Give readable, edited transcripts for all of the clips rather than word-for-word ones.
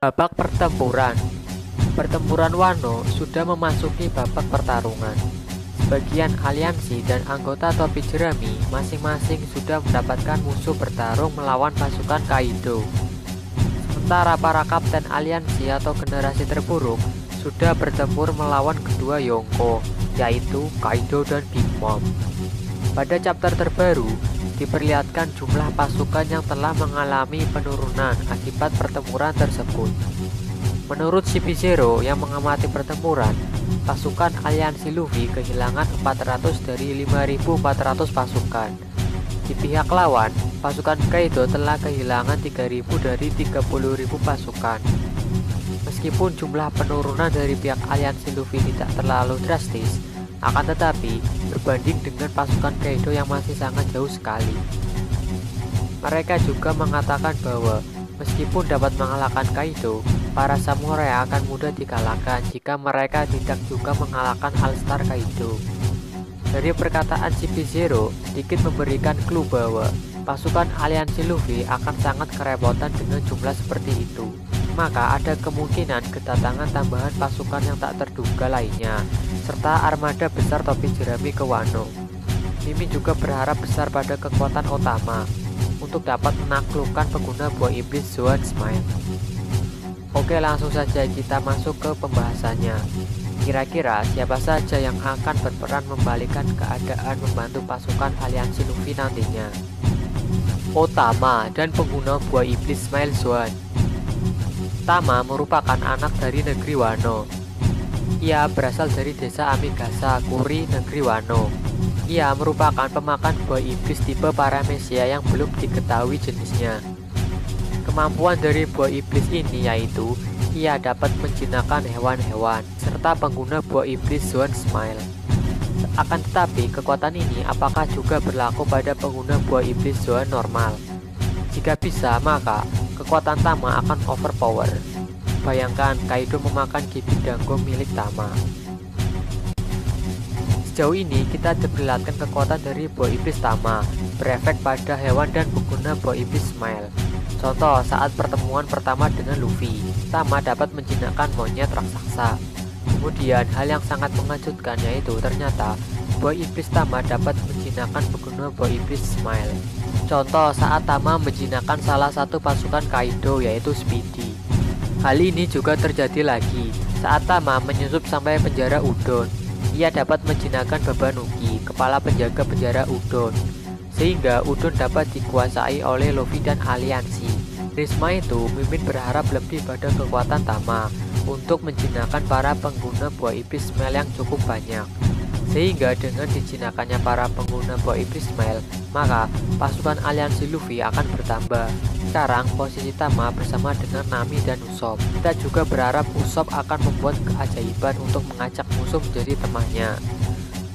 Babak pertempuran. Pertempuran Wano sudah memasuki babak pertarungan. Sebagian aliansi dan anggota topi jerami masing-masing sudah mendapatkan musuh bertarung melawan pasukan Kaido. Sementara para kapten aliansi atau generasi terburuk sudah bertempur melawan kedua Yonko, yaitu Kaido dan Big Mom. Pada chapter terbaru, diperlihatkan jumlah pasukan yang telah mengalami penurunan akibat pertempuran tersebut. Menurut CP0 yang mengamati pertempuran, pasukan aliansi Luffy kehilangan 400 dari 5.400 pasukan. Di pihak lawan, pasukan Kaido telah kehilangan 3.000 dari 30.000 pasukan. Meskipun jumlah penurunan dari pihak aliansi Luffy tidak terlalu drastis, akan tetapi berbanding dengan pasukan Kaido yang masih sangat jauh sekali. Mereka juga mengatakan bahwa meskipun dapat mengalahkan Kaido, para samurai akan mudah dikalahkan jika mereka tidak juga mengalahkan All-Star Kaido. Dari perkataan CP0 sedikit memberikan clue bahwa pasukan aliansi Luffy akan sangat kerepotan dengan jumlah seperti itu. Maka ada kemungkinan kedatangan tambahan pasukan yang tak terduga lainnya, serta armada besar topi jerami ke Wano. Mimin juga berharap besar pada kekuatan Otama untuk dapat menaklukkan pengguna buah iblis Zoan Smile. Oke, langsung saja kita masuk ke pembahasannya. Kira-kira siapa saja yang akan berperan membalikan keadaan membantu pasukan aliansi Luffy nantinya? Otama dan pengguna buah iblis Smile Zoan. Tama merupakan anak dari negeri Wano. Ia berasal dari desa Amigasa, Kuri, negeri Wano. Ia merupakan pemakan buah iblis tipe Paramecia yang belum diketahui jenisnya. Kemampuan dari buah iblis ini yaitu ia dapat menjinakkan hewan-hewan, serta pengguna buah iblis Zoan Smile. Akan tetapi, kekuatan ini apakah juga berlaku pada pengguna buah iblis Zoan normal? Jika bisa, maka kekuatan Tama akan overpower. Bayangkan Kaido memakan Gibi Dango milik Tama. Sejauh ini kita diperlihatkan kekuatan dari buah iblis Tama berefek pada hewan dan pengguna buah iblis Smile. Contoh saat pertemuan pertama dengan Luffy, Tama dapat menjinakkan monyet raksasa. Kemudian hal yang sangat mengejutkan yaitu ternyata buah iblis Tama dapat menjinakkan pengguna buah iblis Smile. Contoh saat Tama menjinakkan salah satu pasukan Kaido yaitu Speedy. Hal ini juga terjadi lagi saat Tama menyusup sampai penjara Udon. Ia dapat menjinakkan Babanuki, kepala penjaga penjara Udon, sehingga Udon dapat dikuasai oleh Luffy dan aliansi. Risma itu, Mimin berharap lebih pada kekuatan Tama untuk menjinakkan para pengguna buah iblis Smile yang cukup banyak. Sehingga dengan dijinakannya para pengguna buah iblis Smile, maka pasukan aliansi Luffy akan bertambah. Sekarang posisi Tama bersama dengan Nami dan Usopp. Kita juga berharap Usopp akan membuat keajaiban untuk mengajak musuh menjadi temannya.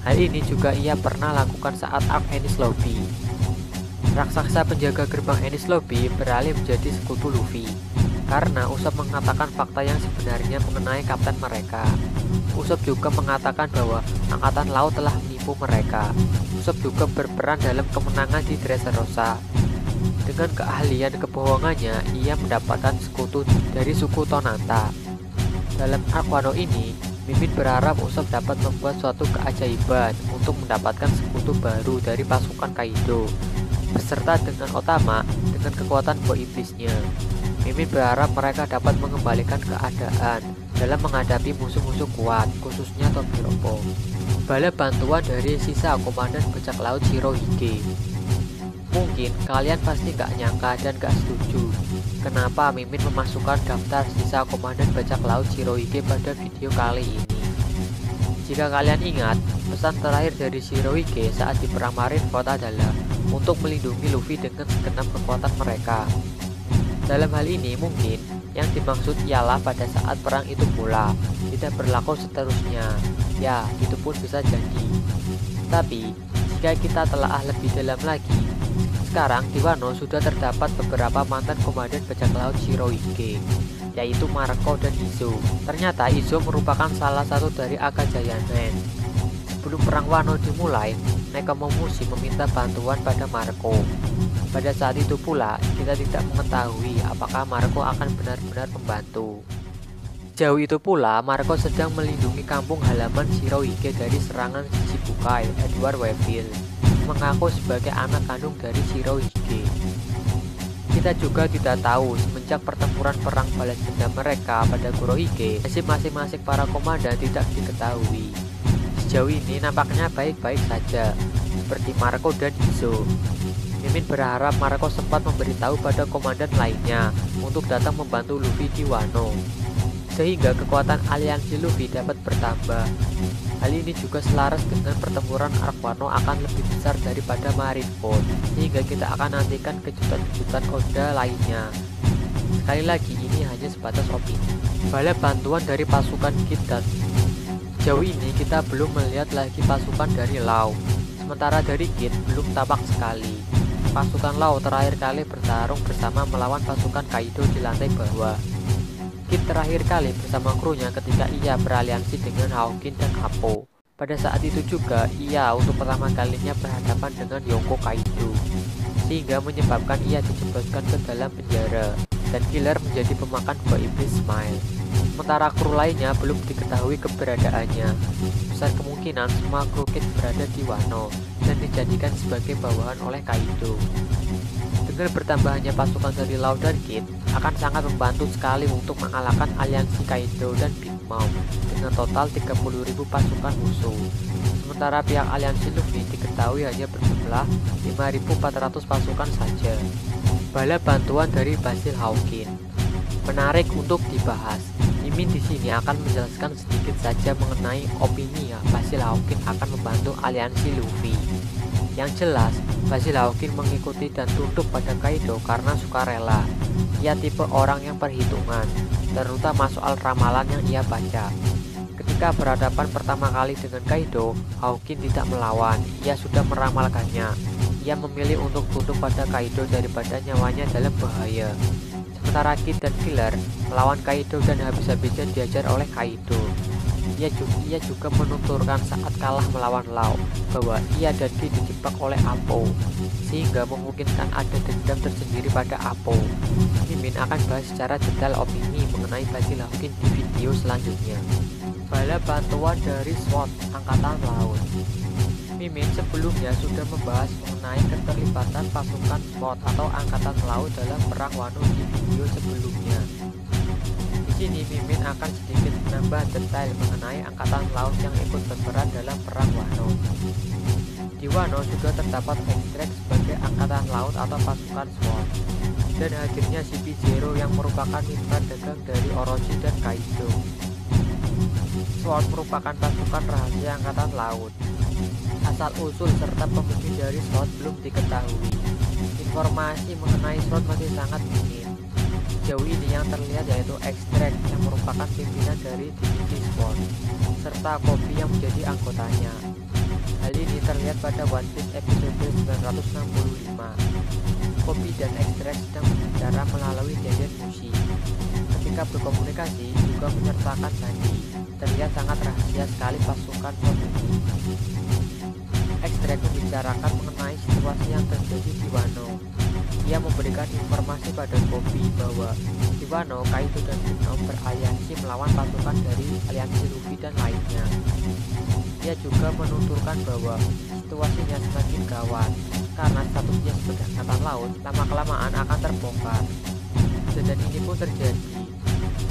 Hal ini juga ia pernah lakukan saat arc Enies Lobby. Raksasa penjaga gerbang Enies Lobby beralih menjadi sekutu Luffy karena Usopp mengatakan fakta yang sebenarnya mengenai kapten mereka. Usopp juga mengatakan bahwa angkatan laut telah menipu mereka. Usopp juga berperan dalam kemenangan di Dressrosa. Dengan keahlian kebohongannya, ia mendapatkan sekutu dari suku Tonanta. Dalam arc Wano ini, Mimin berharap Usopp dapat membuat suatu keajaiban untuk mendapatkan sekutu baru dari pasukan Kaido, beserta dengan Otama dengan kekuatan buah iblisnya. Mimin berharap mereka dapat mengembalikan keadaan dalam menghadapi musuh-musuh kuat, khususnya Tobiropo. Bala bantuan dari sisa komandan bajak laut Shirohige. Mungkin kalian pasti gak nyangka dan gak setuju kenapa Mimin memasukkan daftar sisa komandan bajak laut Shirohige pada video kali ini. Jika kalian ingat, pesan terakhir dari Shirohige saat di perang Marineford adalah untuk melindungi Luffy dengan segenap kekuatan mereka. Dalam hal ini mungkin yang dimaksud ialah pada saat perang itu pula tidak berlaku seterusnya. Ya, itu pun bisa jadi. Tapi, jika kita telah lebih dalam lagi, sekarang di Wano sudah terdapat beberapa mantan komandan bajak laut Shirohige, yaitu Marco dan Izo. Ternyata Izo merupakan salah satu dari Akajayanen. sebelum Perang Wano dimulai, Nekomamushi meminta bantuan pada Marco. Pada saat itu pula, kita tidak mengetahui apakah Marco akan benar-benar membantu. Jauh itu pula, Marco sedang melindungi kampung halaman Shirohige dari serangan Shichibukai. Edward Weevil mengaku sebagai anak kandung dari Shirohige. Kita juga tidak tahu semenjak pertempuran perang balas dendam mereka pada Kurohige, nasib masing-masing para komandan tidak diketahui. Sejauh ini nampaknya baik-baik saja, seperti Marco dan Izo. Mimin berharap Marco sempat memberitahu pada komandan lainnya untuk datang membantu Luffy di Wano, sehingga kekuatan aliansi Luffy dapat bertambah. Hal ini juga selaras dengan pertempuran Arc Wano akan lebih besar daripada Marineford, sehingga kita akan nantikan kejutan-kejutan Oda lainnya. Sekali lagi, ini hanya sebatas opini. Bala bantuan dari pasukan kita. Jauh ini kita belum melihat lagi pasukan dari Law, sementara dari Kid belum tampak sekali. Pasukan Law terakhir kali bertarung bersama melawan pasukan Kaido di lantai bawah. Kid terakhir kali bersama krunya ketika ia beraliansi dengan Hawkins dan Appo. Pada saat itu juga ia untuk pertama kalinya berhadapan dengan Yonko Kaido, sehingga menyebabkan ia dijebloskan ke dalam penjara dan Killer menjadi pemakan buah iblis Smile. Sementara kru lainnya belum diketahui keberadaannya. Besar kemungkinan semua kru Kid berada di Wano dan dijadikan sebagai bawahan oleh Kaido. Dengan bertambahnya pasukan dari Law dan Kid akan sangat membantu sekali untuk mengalahkan aliansi Kaido dan Big Mom dengan total 30.000 pasukan musuh. Sementara pihak aliansi Luffy diketahui hanya berjumlah 5.400 pasukan saja. Bala bantuan dari Basil Hawkins menarik untuk dibahas. Mimin di sini akan menjelaskan sedikit saja mengenai opini Basil Hawkins akan membantu aliansi Luffy. Yang jelas, Basil Hawkins mengikuti dan tunduk pada Kaido karena sukarela. Ia tipe orang yang perhitungan, terutama soal ramalan yang ia baca. Ketika berhadapan pertama kali dengan Kaido, Hawkins tidak melawan, ia sudah meramalkannya. Ia memilih untuk tunduk pada Kaido daripada nyawanya dalam bahaya. Sementara Kid dan Killer melawan Kaido dan habis-habisan diajar oleh Kaido. Ia juga menuturkan saat kalah melawan Law bahwa ia dan Kid dijebak oleh Appo, sehingga memungkinkan ada dendam tersendiri pada Appo. Mimin akan bahas secara detail opini mengenai Basil Hawkins di video selanjutnya. Bala bantuan dari SWORD Angkatan Laut. Mimin sebelumnya sudah membahas mengenai keterlibatan pasukan SWORD atau Angkatan Laut dalam Perang Wano di video sebelumnya. Di sini Mimin akan sedikit menambah detail mengenai Angkatan Laut yang ikut berperan dalam Perang Wano. Di Wano juga terdapat ekstrak sebagai Angkatan Laut atau pasukan SWORD, dan hadirnya CP0 yang merupakan mitra dagang dari Orochi dan Kaido. SWORD merupakan pasukan rahasia Angkatan Laut. Asal-usul serta pemimpin dari SWORD belum diketahui. Informasi mengenai SWORD masih sangat minim. Jauh ini yang terlihat yaitu ekstrak yang merupakan pimpinan dari divisi SWORD, serta Kobe yang menjadi anggotanya. Hal ini terlihat pada One Piece episode 965. Kobe dan ekstrak sedang berbicara melalui Denden Mushi. Ketika berkomunikasi juga menyertakan Sandy. Terlihat sangat rahasia sekali pasukan SWORD ini. Ekstrak membicarakan mengenai situasi yang terjadi di Wano. Ia memberikan informasi pada Kobe bahwa di Wano, Kaido dan Big Mom beraliansi melawan pasukan dari aliansi Luffy dan lainnya. Ia juga menuturkan bahwa situasinya semakin gawat karena statusnya sebagai angkatan laut lama-kelamaan akan terbongkar. Dan ini pun terjadi.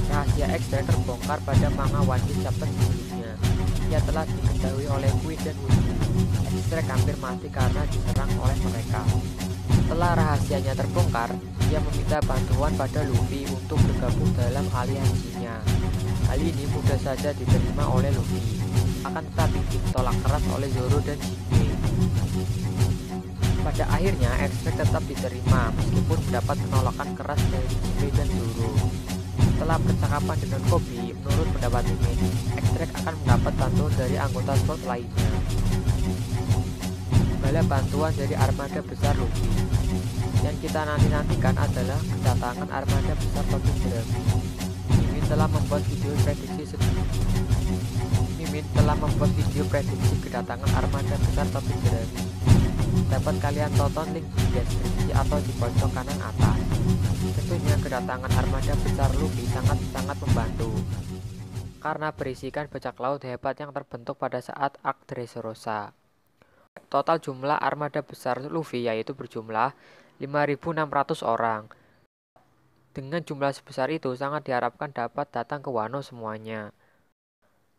Rahasia ekstrak terbongkar pada manga One Piece chapter sebelumnya. Ia telah diketahui oleh Queen dan Woodsy. Ekstrak hampir mati karena diserang oleh mereka. Setelah rahasianya terbongkar, ia meminta bantuan pada Luffy untuk bergabung dalam aliansinya. Hal ini mudah saja diterima oleh Luffy, akan tetapi ditolak keras oleh Zoro dan Jinbe. Pada akhirnya, ekstrak tetap diterima meskipun mendapat penolakan keras dari Jinbe dan Zoro. Setelah percakapan dengan Kobe, menurut pendapat Mimin, ekstrak akan mendapat bantuan dari anggota SWORD lainnya. Bala bantuan dari armada besar Luffy. Yang kita nantikan adalah kedatangan armada besar topi jerami. Mimin telah membuat video prediksi sebelumnya. Mimin Admin telah membuat video prediksi kedatangan armada besar topi jerami. Dapat kalian tonton link di deskripsi atau di pojok kanan atas. Tentunya kedatangan armada besar Luffy sangat-sangat membantu, karena berisikan bajak laut hebat yang terbentuk pada saat Arc Dressrosa. Total jumlah armada besar Luffy yaitu berjumlah 5.600 orang. Dengan jumlah sebesar itu sangat diharapkan dapat datang ke Wano semuanya.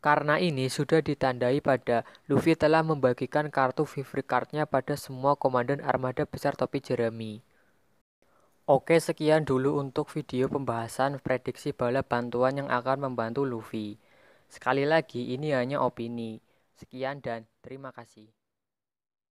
Karena ini sudah ditandai pada Luffy telah membagikan kartu Vivre Card-nya pada semua komandan armada besar topi jerami. Oke, sekian dulu untuk video pembahasan prediksi bala bantuan yang akan membantu Luffy. Sekali lagi, ini hanya opini. Sekian dan terima kasih.